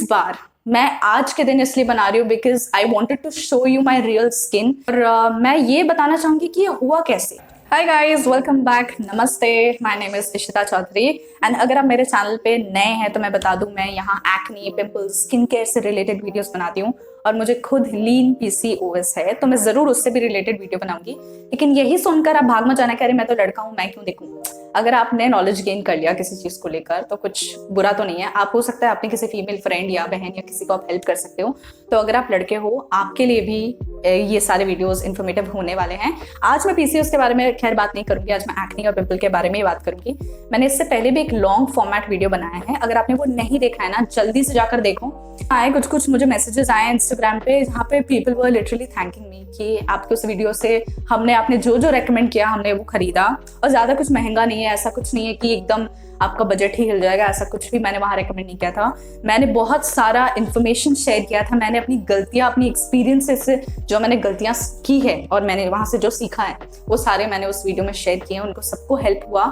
बार मैं आज के दिन इसलिए बना रही हूँ because I wanted to show you my real skin और मैं ये बताना चाहूंगी कि ये हुआ कैसे। हाय गाइस, वेलकम बैक, नमस्ते, my name is Ishita Chaudhary and अगर आप मेरे चैनल पे नए हैं तो मैं बता दूं मैं यहाँ एक्ने, पिंपल्स, स्किन केयर से रिलेटेड वीडियोस बनाती हूँ और मुझे खुद लीन पीसीओएस है तो मैं जरूर उससे भी रिलेटेड वीडियो बनाऊंगी। लेकिन यही सुनकर आप भाग मत जाना कह रहे मैं तो लड़का हूँ मैं क्यों देखूँ। अगर आपने नॉलेज गेन कर लिया किसी चीज को लेकर तो कुछ बुरा तो नहीं है। आप हो सकता है अपने किसी फीमेल फ्रेंड या बहन या किसी को आप हेल्प कर सकते हो। तो अगर आप लड़के हो आपके लिए भी ये सारे वीडियोस इन्फॉर्मेटिव होने वाले हैं। आज मैं पीसीओएस के बारे में खैर बात नहीं करूंगी, आज मैं एक्ने और पिंपल के बारे में ही बात करूंगी। मैंने इससे पहले भी एक लॉन्ग फॉर्मेट वीडियो बनाया है, अगर आपने वो नहीं देखा है ना जल्दी से जाकर देखो। आए कुछ मुझे मैसेजेस आए इंस्टाग्राम पे जहाँ पे पीपल वर लिटरली थैंकिंग मी कि आपके उस वीडियो से आपने जो रेकमेंड किया हमने वो खरीदा। और ज्यादा कुछ महंगा नहीं है, ऐसा कुछ नहीं है कि एकदम आपका बजट ही हिल जाएगा, ऐसा कुछ भी मैंने वहां रेकमेंड नहीं किया था। मैंने बहुत सारा इन्फॉर्मेशन शेयर किया था, मैंने अपनी गलतियां, अपनी एक्सपीरियंसेस से जो मैंने गलतियां की है और मैंने वहां से जो सीखा है वो सारे मैंने उस वीडियो में शेयर किए। उनको सबको हेल्प हुआ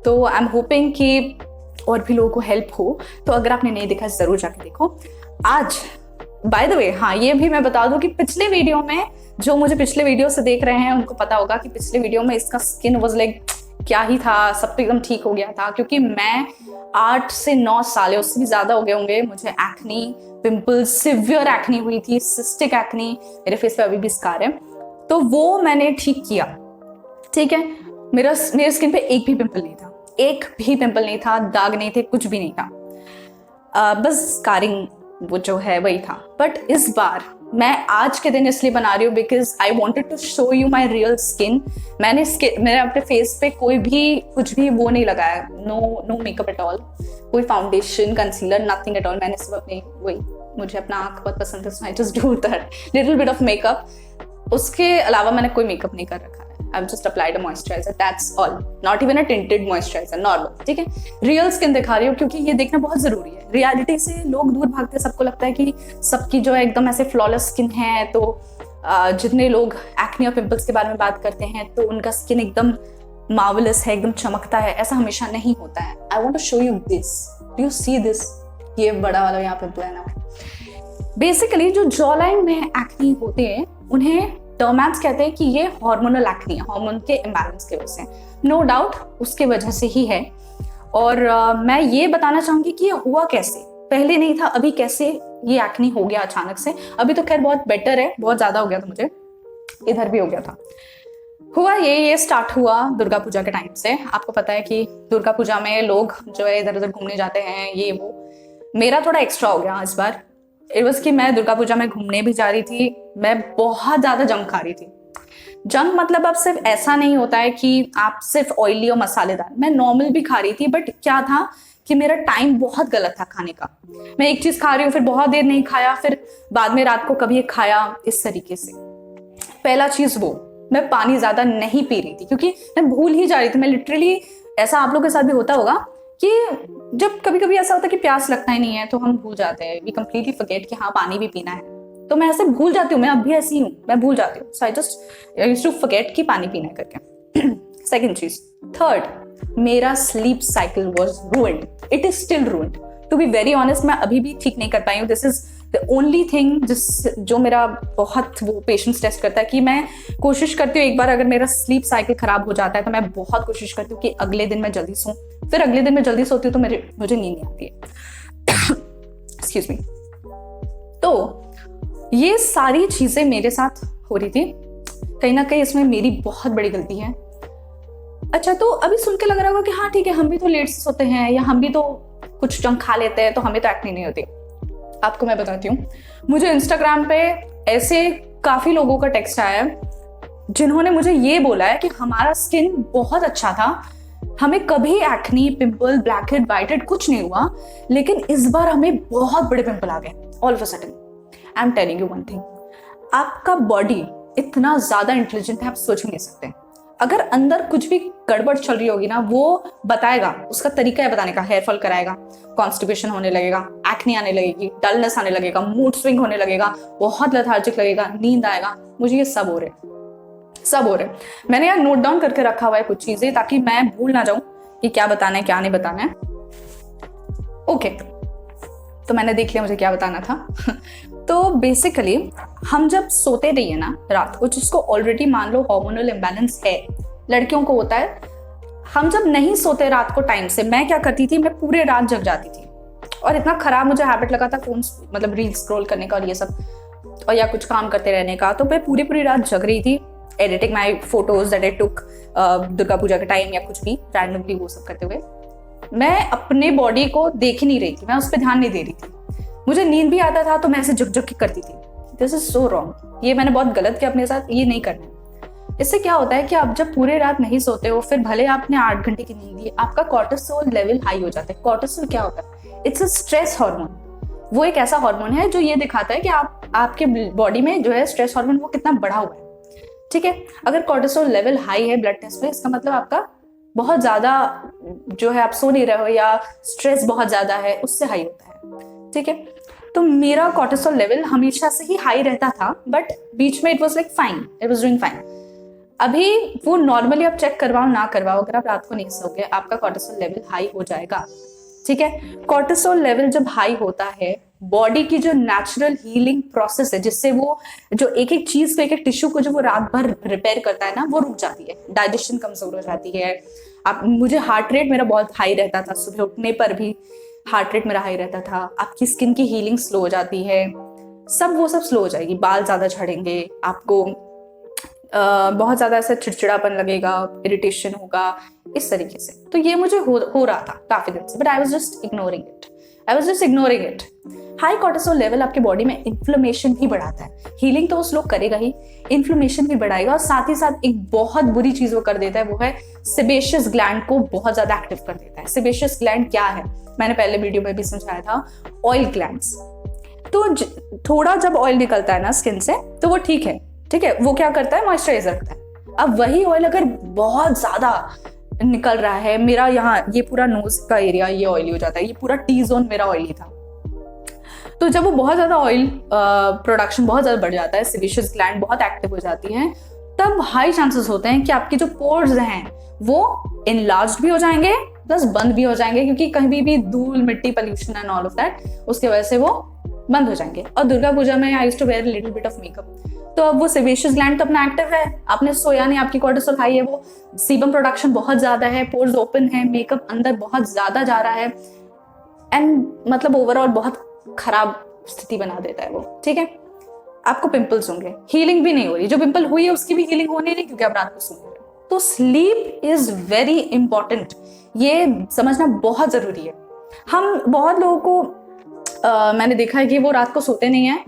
तो आई एम होपिंग कि और भी लोगों को हेल्प हो। तो अगर आपने नहीं देखा जरूर जाके देखो। आज बाय द वे हाँ ये भी मैं बता दूं कि पिछले वीडियो में जो मुझे पिछले वीडियो से देख रहे हैं उनको पता होगा कि पिछले वीडियो में इसका स्किन वाज लाइक क्या ही था, सब तो एकदम ठीक हो गया था। क्योंकि मैं 8 से 9 साल, उससे भी ज्यादा हो गए होंगे, मुझे एक्नी, पिंपल्स, सिवियर एक्नी हुई थी, सिस्टिक एक्नी, मेरे फेस पे अभी भी स्कार है। तो वो मैंने ठीक किया, ठीक है। मेरे स्किन पे एक भी पिंपल नहीं था, एक भी पिंपल नहीं था, दाग नहीं थे, कुछ भी नहीं था, बस स्कारिंग वो जो है वही था। बट इस बार मैं आज के दिन इसलिए बना रही हूँ because I wanted to show you my real skin. मैंने अपने फेस पे कोई भी कुछ भी वो नहीं लगाया, नो मेकअप एट ऑल, कोई foundation, concealer, nothing at all. मैंने सिर्फ अपने वही, मुझे अपना आँख बहुत पसंद है, so I just do that little bit of makeup. उसके अलावा मैंने कोई मेकअप नहीं कर रखा है। I've just applied a moisturizer, that's all. Not even a tinted moisturizer, normal, ठीक है। रियल स्किन दिखा रही हूँ क्योंकि ये देखना बहुत जरूरी है। रियलिटी से लोग दूर भागते हैं, सबको लगता है कि सबकी जो है एकदम ऐसे फ्लॉलेस स्किन है। तो जितने लोग एक्ने और पिंपल्स के बारे में बात करते हैं तो उनका स्किन एकदम मार्वलस है, एकदम चमकता है, ऐसा हमेशा नहीं होता है। I want to show you this, do you see this, ये बड़ा वाला यहाँ पिंपल है ना। बेसिकली जो जॉ लाइन में एक्ने होते हैं उन्हें डर्मैट्स कहते हैं कि ये हार्मोनल एक्ने है, हार्मोन के इम्बैलेंस की वजह से। नो डाउट उसके वजह से ही है। और मैं ये बताना चाहूंगी कि ये हुआ कैसे, पहले नहीं था, अभी कैसे ये एक्ने हो गया अचानक से। अभी तो खैर बहुत बेटर है, बहुत ज्यादा हो गया था मुझे, इधर भी हो गया था। हुआ ये स्टार्ट हुआ दुर्गा पूजा के टाइम से। आपको पता है कि दुर्गा पूजा में लोग जो है इधर उधर घूमने जाते हैं, ये वो। मेरा थोड़ा एक्स्ट्रा हो गया इस बार। इट वाज कि मैं दुर्गा पूजा में घूमने भी जा रही थी, मैं बहुत ज्यादा जंक खा रही थी। जंक मतलब अब सिर्फ ऐसा नहीं होता है कि आप सिर्फ ऑयली और मसालेदार, मैं नॉर्मल भी खा रही थी। बट क्या था कि मेरा टाइम बहुत गलत था खाने का। मैं एक चीज खा रही हूँ, फिर बहुत देर नहीं खाया, फिर बाद में रात को कभी एक खाया, इस तरीके से। पहला चीज वो, मैं पानी ज्यादा नहीं पी रही थी क्योंकि मैं भूल ही जा रही थी। मैं लिटरली, ऐसा आप लोगों के साथ भी होता होगा कि जब कभी कभी ऐसा होता है कि प्यास लगता ही नहीं है तो हम भूल जाते हैं, वी कंप्लीटली फॉरगेट कि हाँ पानी भी पीना है। तो मैं ऐसे भूल जाती हूँ, मैं अब भी ऐसी हूँ, मैं भूल जाती हूँ। So I just used to forget कि पानी पीना है करके। सेकंड चीज, थर्ड, मेरा sleep cycle was ruined, it is still ruined. To be very honest, मैं अभी भी ठीक नहीं कर पाई हूँ। This is the only thing जो मेरा बहुत वो पेशेंस टेस्ट करता है कि मैं कोशिश करती हूँ, एक बार अगर मेरा स्लीप साइकिल खराब हो जाता है तो मैं बहुत कोशिश करती हूँ कि अगले दिन मैं जल्दी सोऊं। फिर अगले दिन मैं जल्दी सोती हूँ तो मुझे नींद नहीं आती है। Excuse me. तो ये सारी चीजें मेरे साथ हो रही थी, कहीं ना कहीं इसमें मेरी बहुत बड़ी गलती है। अच्छा, तो अभी सुन के लग रहा होगा कि हाँ ठीक है, हम भी तो लेट से सोते हैं या हम भी तो कुछ जंक खा लेते हैं तो हमें तो एक्ने नहीं होती। आपको मैं बताती हूँ, मुझे इंस्टाग्राम पे ऐसे काफी लोगों का टेक्स्ट आया है जिन्होंने मुझे ये बोला है कि हमारा स्किन बहुत अच्छा था, हमें कभी acne, pimple, black head, white head कुछ नहीं हुआ, लेकिन इस बार हमें बहुत बड़े पिंपल आ गए all of a sudden. I am telling you one thing, आपका बॉडी इतना ज्यादा इंटेलिजेंट है, आप सोच भी नहीं सकते। अगर अंदर कुछ भी गड़बड़ चल रही होगी ना, वो बताएगा, उसका तरीका है बताने का। हेयर फॉल कराएगा, कॉन्स्टिपेशन होने लगेगा, एक्ने आने लगेगी, डलनेस आने लगेगा, मूड स्विंग होने लगेगा, बहुत लेथार्जिक लगेगा, नींद आएगा। मुझे ये सब हो रहे। मैंने यार नोट डाउन करके रखा हुआ है कुछ चीजें, ताकि मैं भूल ना जाऊं कि क्या बताना है क्या नहीं बताना है। ओके, तो मैंने देख लिया मुझे क्या बताना था। तो बेसिकली हम जब सोते रहिए ना रात को, जिसको ऑलरेडी मान लो हार्मोनल इम्बैलेंस है, लड़कियों को होता है, हम जब नहीं सोते रात को टाइम से, मैं क्या करती थी, मैं पूरे रात जग जाती थी और इतना खराब मुझे हैबिट लगा था फोन मतलब रील स्क्रॉल करने का और ये सब, और या कुछ काम करते रहने का। तो मैं पूरी रात जग रही थी, editing my photos that I took Durga Puja के टाइम या कुछ भी रैंडमली वो सब करते हुए। मैं अपने बॉडी को देख ही नहीं रही थी, मैं उस पर ध्यान नहीं दे रही थी। मुझे नींद भी आता था तो मैं ऐसे झुक झुक के करती थी। दिस इज सो रॉन्ग, ये मैंने बहुत गलत किया अपने साथ, ये नहीं करना। इससे क्या होता है कि आप जब पूरे रात नहीं सोते हो, फिर भले आपने 8 घंटे की नींद ली, आपका कॉर्टिसोल लेवल हाई हो जाता है। कॉर्टिसोल क्या होता है? It's a stress hormone. वो एक ऐसा हार्मोन है जो ये दिखाता है कि आपके बॉडी में जो है स्ट्रेस हार्मोन वो कितना बढ़ा हुआ है। ठीक है, अगर कॉर्टिसोल लेवल हाई है ब्लड टेस्ट में, इसका मतलब आपका बहुत ज्यादा जो है, आप सो नहीं रहे हो या स्ट्रेस बहुत ज्यादा है, उससे हाई होता है। ठीक है, तो मेरा कॉर्टिसोल लेवल हमेशा से ही हाई रहता था, बट बीच में it was like fine, it was doing fine. अभी वो नॉर्मली आप चेक करवाओ ना करवाओ, अगर आप रात को नहीं सोगे आपका कॉर्टिसोल लेवल हाई हो जाएगा। ठीक है, कॉर्टिसोल लेवल जब हाई होता है, बॉडी की जो नेचुरल हीलिंग प्रोसेस है, जिससे वो जो एक एक चीज को, एक एक टिश्यू को जो वो रात भर रिपेयर करता है ना, वो रुक जाती है। डाइजेशन कमजोर हो जाती है। मुझे हार्ट रेट मेरा बहुत हाई रहता था, सुबह उठने पर भी हार्ट रेट मेरा हाई रहता था। आपकी स्किन की हीलिंग स्लो हो जाती है, वो सब स्लो हो जाएगी। बाल ज्यादा झड़ेंगे, आपको बहुत ज्यादा ऐसा चिड़चिड़ापन लगेगा, इरिटेशन होगा, इस तरीके से। तो ये मुझे हो रहा था काफी दिन से, but I was just ignoring it. High cortisol level आपके बॉडी में इन्फ्लेमेशन भी बढ़ाता है। हीलिंग तो वो स्लो करेगा ही, इन्फ्लेमेशन भी बढ़ाएगा, और साथ ही साथ एक बहुत बुरी चीज वो कर देता है, वो है सेबेशियस ग्लैंड को बहुत ज्यादा एक्टिव कर देता है। सेबेशियस ग्लैंड क्या है, मैंने पहले वीडियो में भी समझाया था, ऑयल ग्लैंड्स। तो थोड़ा जब ऑयल निकलता है ना स्किन से, तो वो ठीक है, वो क्या करता है, मॉइस्चराइज रखता है। अब वही ऑयल अगर बहुत ज्यादा निकल रहा है, मेरा यहाँ ये पूरा नोज का एरिया ये ऑयली हो जाता है, ये पूरा टी जोन मेरा ऑयली था। तो जब वो बहुत ज्यादा ऑयल प्रोडक्शन बहुत ज्यादा बढ़ जाता है, सेबेशियस ग्लैंड बहुत एक्टिव हो जाती है, तब हाई चांसेस होते हैं कि आपके जो पोर्स हैं वो इनलार्ज भी हो जाएंगे, प्लस बंद भी हो जाएंगे, क्योंकि कहीं भी धूल मिट्टी pollution and all of that, उसकी वजह से वो बंद हो जाएंगे। और दुर्गा पूजा में I used to wear little bit of makeup, तो अब वो सेबेशियस ग्लैंड तो अपना एक्टिव है, आपने सोया नहीं, आपकी कॉर्टिसोल हाई है, वो सीबम प्रोडक्शन बहुत ज्यादा है, पोर्स ओपन है, मेकअप अंदर बहुत ज्यादा जा रहा है, एंड मतलब ओवरऑल बहुत खराब स्थिति बना देता है वो। ठीक है, आपको पिंपल्स होंगे, हीलिंग भी नहीं हो रही, जो पिंपल हुई है उसकी भी हीलिंग होनी नहीं, क्योंकि आप रात को सो रहे हो। तो स्लीप इज वेरी इंपॉर्टेंट, ये समझना बहुत जरूरी है। हम बहुत लोगों को मैंने देखा है कि वो रात को सोते नहीं है,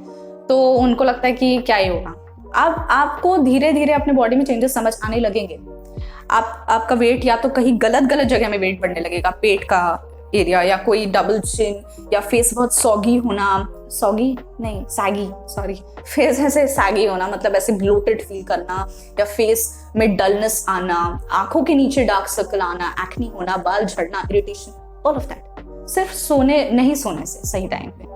तो उनको लगता है कि क्या ही होगा। अब आपको धीरे धीरे अपने बॉडी में चेंजेस समझ आने लगेंगे। आपका वेट या तो कहीं गलत जगह में वेट बढ़ने लगेगा, पेट का एरिया, या कोई डबल चिन, या फेस बहुत फेस ऐसे सैगी होना, मतलब ऐसे ब्लोटेड फील करना, या फेस में डलनेस आना, आंखों के नीचे डार्क सर्कल आना, एक्नी होना, बाल झड़ना, इरिटेशन, ऑल ऑफ दैट सिर्फ नहीं सोने से सही टाइम पे।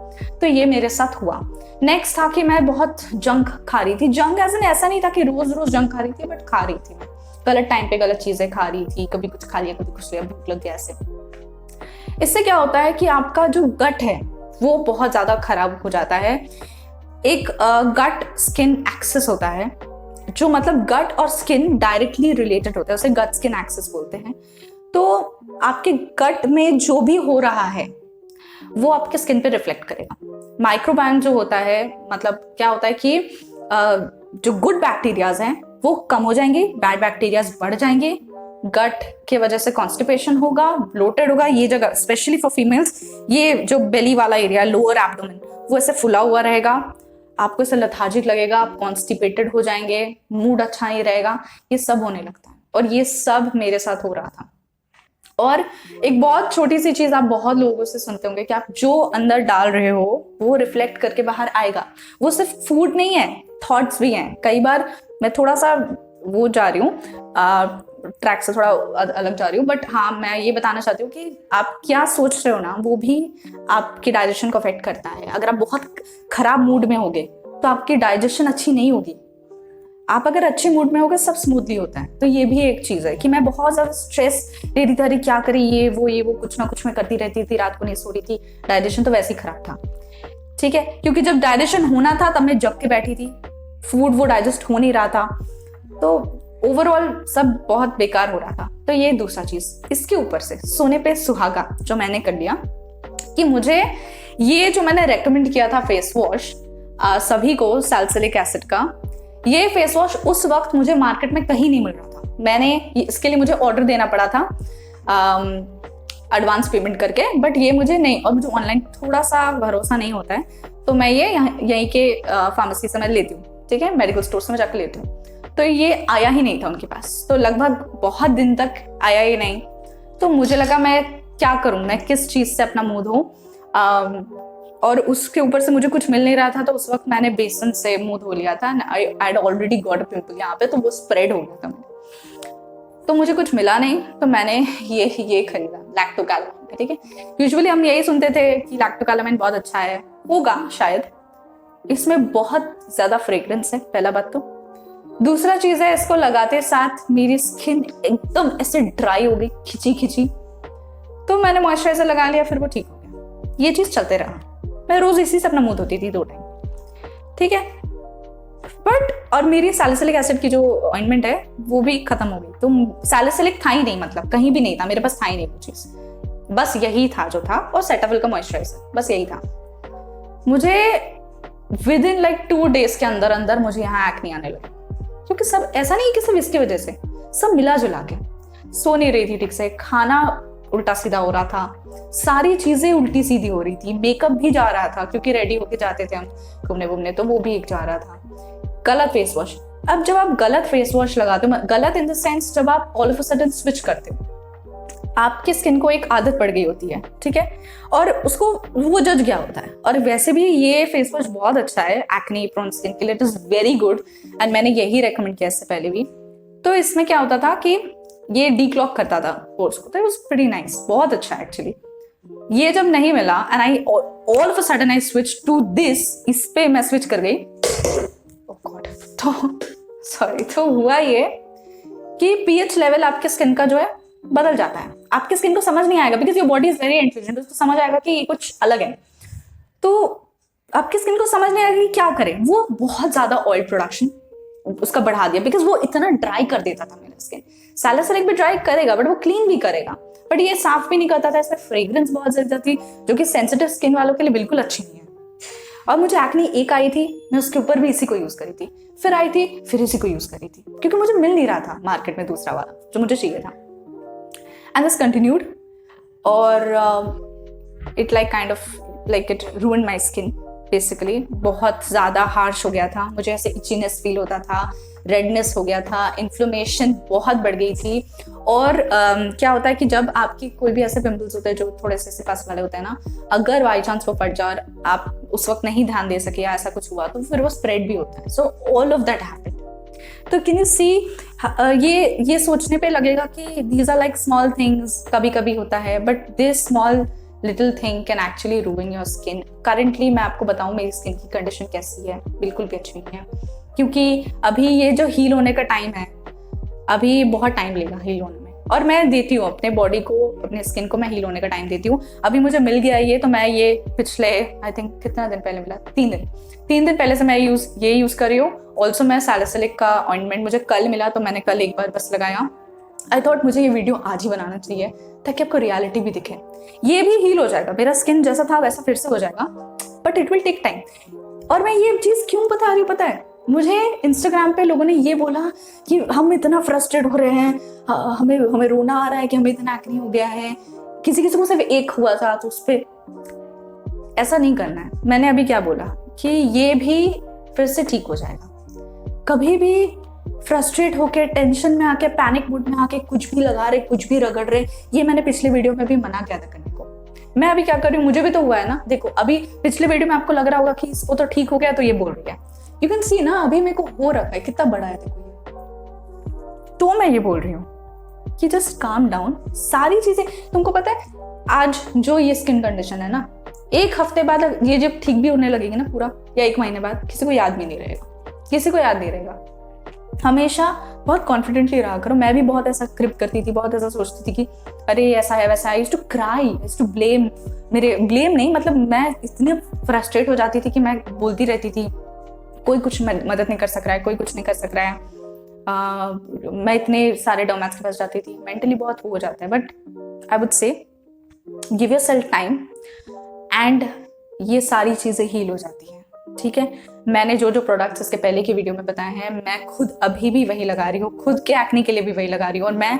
तो ये मेरे साथ हुआ। नेक्स्ट था कि मैं बहुत जंक खा रही थी। जंक ऐसा नहीं था कि रोज रोज जंक खा रही थी, बट खा रही थी मैं गलत टाइम पे गलत चीजें खा रही थी, कभी कुछ खा लिया, कभी कुछ लिया, भूख लग गया ऐसे। इससे क्या होता है कि आपका जो गट है वो बहुत ज्यादा खराब हो जाता है। एक गट स्किन एक्सेस होता है, जो मतलब गट और स्किन डायरेक्टली रिलेटेड होता है, उसे गट स्किन एक्सेस बोलते हैं। तो आपके गट में जो भी हो रहा है वो आपके स्किन पे रिफ्लेक्ट करेगा। माइक्रोबायोम जो होता है, मतलब क्या होता है कि जो गुड बैक्टीरियाज हैं वो कम हो जाएंगे, बैड बैक्टीरियाज बढ़ जाएंगे। गट के वजह से कॉन्स्टिपेशन होगा, ब्लोटेड होगा, ये जगह स्पेशली फॉर फीमेल्स, ये जो बेली वाला एरिया, लोअर एब्डोमेन, वो ऐसे फुला हुआ रहेगा, आपको ऐसे लेथार्जिक लगेगा, आप कॉन्स्टिपेटेड हो जाएंगे, मूड अच्छा नहीं रहेगा, ये सब होने लगता है। और ये सब मेरे साथ हो रहा था। और एक बहुत छोटी सी चीज आप बहुत लोगों से सुनते होंगे कि आप जो अंदर डाल रहे हो वो रिफ्लेक्ट करके बाहर आएगा। वो सिर्फ फूड नहीं है, थॉट्स भी हैं। कई बार मैं थोड़ा सा वो जा रही हूँ, ट्रैक से थोड़ा अलग जा रही हूँ, बट हाँ मैं ये बताना चाहती हूँ कि आप क्या सोच रहे हो ना, वो भी आपकी डाइजेशन को अफेक्ट करता है। अगर आप बहुत खराब मूड में होगे तो आपकी डाइजेशन अच्छी नहीं होगी। आप अगर अच्छे मूड में होगा सब स्मूथली होता है। तो ये भी एक चीज़ है कि मैं बहुत ज़्यादा स्ट्रेस ले रही थी, क्या करी, ये वो कुछ ना कुछ मैं करती रहती थी, रात को नहीं सो रही थी, डाइजेशन तो वैसे ही खराब था, ठीक है, क्योंकि जब डाइजेशन होना था तब मैं जग के बैठी थी, फूड वो डाइजेस्ट हो नहीं रहा था, तो ओवरऑल सब बहुत बेकार हो रहा था। तो ये दूसरा चीज़। इसके ऊपर से सोने पे सुहागा जो मैंने कर लिया कि मुझे ये जो मैंने रेकमेंड किया था फेस वॉश सभी को, सैलिसिलिक एसिड का, ये फेस वॉश उस वक्त मुझे मार्केट में कहीं नहीं मिल रहा था। मैंने इसके लिए मुझे ऑर्डर देना पड़ा था एडवांस पेमेंट करके, बट ये मुझे नहीं, और मुझे ऑनलाइन थोड़ा सा भरोसा नहीं होता है, तो मैं ये यहीं के फार्मेसी से मैं लेती हूँ, ठीक है, मेडिकल स्टोर से मैं जाकर लेती हूँ। तो ये आया ही नहीं था उनके पास, तो लगभग बहुत दिन तक आया ही नहीं। तो मुझे लगा मैं क्या करूँ, मैं किस चीज़ से अपना मुंह धोऊं, और उसके ऊपर से मुझे कुछ मिल नहीं रहा था। तो उस वक्त मैंने बेसन से मुंह धो लिया था, I had already got a pimple यहाँ पे, तो वो स्प्रेड हो गया था मुझे। तो मुझे कुछ मिला नहीं, तो मैंने ये खरीदा, लैक्टोकैलामाइन, ठीक है। यूजुअली हम यही सुनते थे कि लैक्टोकैलामाइन बहुत अच्छा है, होगा शायद, इसमें बहुत ज्यादा फ्रेग्रेंस है, पहला बात तो। दूसरा चीज है, इसको लगाते साथ मेरी स्किन एकदम ऐसे ड्राई हो गई, खिंची खिंची, तो मैंने मॉइस्चराइजर लगा लिया, फिर वो ठीक हो गया। ये चीज चलते रहा, मैं रोज इसी से अपना मुंह धोती थी 2 टाइम, ठीक है। बट और मेरी सैलिसिलिक एसिड की जो ऑइंटमेंट है वो भी खत्म हो गई। तो सैलिसिलिक था ही नहीं, मतलब कहीं भी नहीं था, मेरे पास था ही नहीं वो चीज, बस यही था जो था, और सेटाफिल का मॉइस्चराइजर, बस यही था। मुझे विद इन लाइक 2 days के अंदर अंदर मुझे यहाँ एक्ने आने लगे, क्योंकि सब ऐसा नहीं कि सिर्फ इसकी वजह से, सब मिला जुला के। सो नहीं रही थी ठीक से, खाना उल्टा सीधा हो रहा था, सारी चीजें उल्टी सीधी हो रही थी, मेकअप भी जा रहा था, क्योंकि रेडी होके जाते थे हम घूमने घूमने, तो वो भी एक जा रहा था। गलत फेस वॉश, अब जब आप गलत फेस वॉश लगाते हो, गलत इन द सेंस जब आप all of a sudden switch करते हो, आपकी स्किन को एक आदत पड़ गई होती है, ठीक है, और उसको वो जज गया होता है। और वैसे भी ये फेस वॉश बहुत अच्छा है एक्ने प्रोन स्किन के लिए, it is very good, and मैंने यही रेकमेंड किया इससे पहले भी। तो इसमें क्या होता था कि ये डीक्लॉक करता था पोर्स को, तो इट वाज प्रीटी नाइस, बहुत अच्छा एक्चुअली। ये जब नहीं मिला and I all of a sudden I switch to this, इस पे मैं स्विच कर गई, ओह गॉड, तो सॉरी, तो हुआ ये कि पीएच लेवल आपके स्किन का जो है बदल जाता है। आपकी स्किन को समझ नहीं आएगा, because your body is very intelligent, उसको समझ आएगा कि ये कुछ अलग है, तो आपकी स्किन को समझ नहीं आएगा कि क्या करे। वो बहुत ज्यादा ऑयल प्रोडक्शन उसका बढ़ा दिया, बिकॉज वो इतना ड्राई कर देता था मेरा स्किन। सैलिसिलिक भी ड्राई करेगा, बट वो क्लीन भी करेगा, बट ये साफ भी नहीं करता था। इसमें फ्रेग्रेंस बहुत ज्यादा थी, जो कि सेंसिटिव स्किन वालों के लिए बिल्कुल अच्छी नहीं है। और मुझे एक्ने एक आई थी, मैं उसके ऊपर भी इसी को यूज करी थी, फिर आई थी, फिर इसी को यूज करी थी, क्योंकि मुझे मिल नहीं रहा था मार्केट में दूसरा वाला जो मुझे चाहिए था। एंड दिस कंटिन्यूड, और it like kind of like it ruined my skin basically. बहुत ज़्यादा हार्श हो गया था, मुझे ऐसे इचीनेस फील होता था, रेडनेस हो गया था, इन्फ्लेमेशन बहुत बढ़ गई थी। और क्या होता है कि जब आपकी कोई भी ऐसे पिंपल्स होते हैं जो थोड़े से सिकास वाले होते हैं ना, अगर बाई चांस वो फट जाए, आप उस वक्त नहीं ध्यान दे सके या ऐसा कुछ हुआ, तो फिर वो स्प्रेड भी होता है। So all of that happened. तो कैन यू सी, ये सोचने पे लगेगा कि these are like small things, कभी कभी होता है, but this small little thing can actually ruin your skin. Currently मैं आपको बताऊं मेरी स्किन की कंडीशन कैसी है, बिल्कुल भी अच्छी नहीं है, क्योंकि अभी ये जो हील होने का टाइम है, अभी बहुत टाइम लेगा हील होने में, और मैं देती हूँ अपने बॉडी को, अपने स्किन को मैं हील होने का टाइम देती हूँ। अभी मुझे मिल गया ये, तो मैं ये पिछले आई थिंक कितना दिन पहले मिला, 3 दिन पहले से मैं ये यूज कर रही हूँ। ऑल्सो मैं सैलिसिलिक का ऑइंटमेंट मुझे कल मिला, तो मैंने कल एक बार बस लगाया। आई थॉट मुझे ये वीडियो आज ही बनाना चाहिए ताकि आपको रियलिटी भी दिखे। ये भी हील हो जाएगा, मेरा स्किन जैसा था वैसा फिर से हो जाएगा, but it will take time. और मैं ये चीज़ क्यों बता रही हूँ पता है, मुझे इंस्टाग्राम पे लोगों ने ये बोला कि हम इतना फ्रस्ट्रेट हो रहे हैं, हमें रोना आ रहा है कि हमें इतना एक्ने हो गया है। किसी को सिर्फ एक हुआ था, तो उस पर ऐसा नहीं करना है। मैंने अभी क्या बोला कि ये भी फिर से ठीक हो जाएगा। कभी भी फ्रस्ट्रेट होके, टेंशन में आके, पैनिक मूड में आके कुछ भी लगा रहे, कुछ भी रगड़ रहे, ये मैंने पिछले वीडियो में भी मना किया था करने को। मैं अभी क्या कर रही हूँ, मुझे भी तो हुआ है ना। देखो अभी पिछले वीडियो में आपको लग रहा होगा कि इसको तो ठीक हो गया, तो ये बोल रही है, यू कैन सी ना, अभी मेरे को हो रखा है, कितना बड़ा है देखो ये। तो मैं ये बोल रही हूँ कि जस्ट काम डाउन। सारी चीजें तुमको पता है, आज जो ये स्किन कंडीशन है ना, 1 हफ्ते बाद ये जब ठीक भी होने लगेगी ना पूरा, या 1 महीने बाद, किसी को याद भी नहीं रहेगा, किसी को याद नहीं रहेगा। हमेशा बहुत कॉन्फिडेंटली रहा करो। मैं भी बहुत ऐसा क्रिप करती थी, बहुत ऐसा सोचती थी कि अरे ऐसा है वैसा है। I used to cry, I used to blame, मेरे ब्लेम नहीं मतलब मैं इतनी फ्रस्ट्रेट हो जाती थी कि मैं बोलती रहती थी कोई कुछ मदद नहीं कर सक रहा है, कोई कुछ नहीं कर सक रहा है। मैं इतने सारे डोमैट्स के पास जाती थी, मेंटली बहुत हो जाता है। But I would say give your self time and ये सारी चीज़ें हील हो जाती हैं। ठीक है, मैंने जो जो प्रोडक्ट्स इसके पहले की वीडियो में बताए हैं, मैं खुद अभी भी वही लगा रही हूँ, खुद के एक्ने के लिए भी वही लगा रही हूँ। और मैं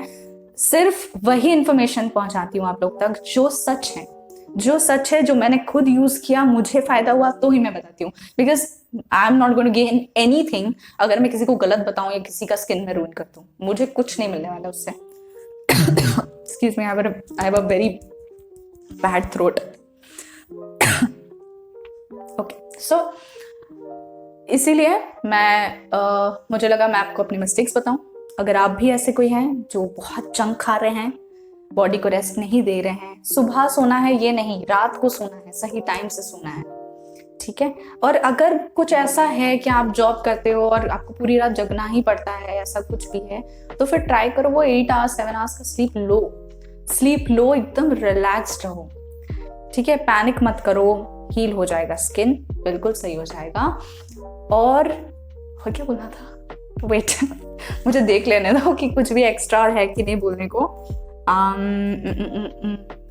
सिर्फ वही इंफॉर्मेशन पहुंचाती हूँ आप लोग तक जो सच है, जो सच है, जो मैंने खुद यूज किया, मुझे फायदा हुआ तो ही मैं बताती हूँ। Because I am not going to gain anything अगर मैं किसी को गलत बताऊं या किसी का स्किन में रूइन कर दूं। मुझे कुछ नहीं मिलने वाला उससे। Excuse me, I have a very bad throat. Okay, so इसीलिए मुझे लगा मैं आपको अपनी मिस्टेक्स बताऊं। अगर आप भी ऐसे कोई हैं जो बहुत जंक खा रहे हैं, बॉडी को रेस्ट नहीं दे रहे हैं, सुबह सोना है ये नहीं, रात को सोना है, सही टाइम से सोना है, ठीक है। और अगर कुछ ऐसा है कि आप जॉब करते हो और आपको पूरी रात जगना ही पड़ता है, ऐसा कुछ भी है, तो फिर ट्राई करो वो 8 आवर्स 7 आवर्स का स्लीप लो, एकदम रिलैक्स्ड रहो, ठीक है। पैनिक मत करो, हील हो जाएगा, स्किन बिल्कुल सही हो जाएगा। और क्या बोलना था, वेट मुझे देख लेने दो कि कुछ भी एक्स्ट्रा है कि नहीं बोलने को।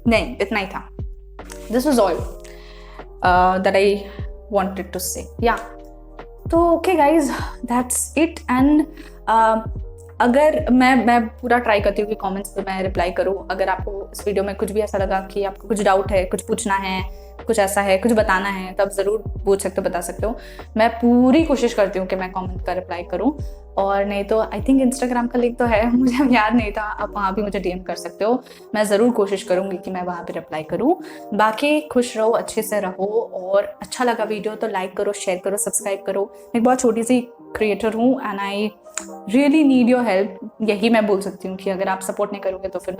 नहीं, इतना ही था। This was all that I wanted to say, या तो okay guys, that's it. And अगर मैं पूरा ट्राई करती हूँ कि कमेंट्स पे मैं रिप्लाई करूँ। अगर आपको इस वीडियो में कुछ भी ऐसा लगा कि आपको कुछ डाउट है, कुछ पूछना है, कुछ ऐसा है, कुछ बताना है, तो आप ज़रूर पूछ सकते हो, बता सकते हो। मैं पूरी कोशिश करती हूँ कि मैं कमेंट का रिप्लाई करूँ। और नहीं तो आई थिंक इंस्टाग्राम का लिंक तो है, मुझे याद नहीं था, आप वहाँ भी मुझे डीएम कर सकते हो। मैं ज़रूर कोशिश करूँगी कि मैं वहाँ पे रिप्लाई करूँ। बाकी खुश रहो, अच्छे से रहो, और अच्छा लगा वीडियो तो लाइक करो, शेयर करो, सब्सक्राइब करो। मैं एक बहुत छोटी सी क्रिएटर हूँ and I really need your help. यही मैं बोल सकती हूँ कि अगर आप सपोर्ट नहीं करोगे तो फिर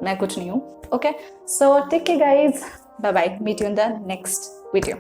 मैं कुछ नहीं हूँ। Okay, so take care guys, bye bye, meet you in the next video.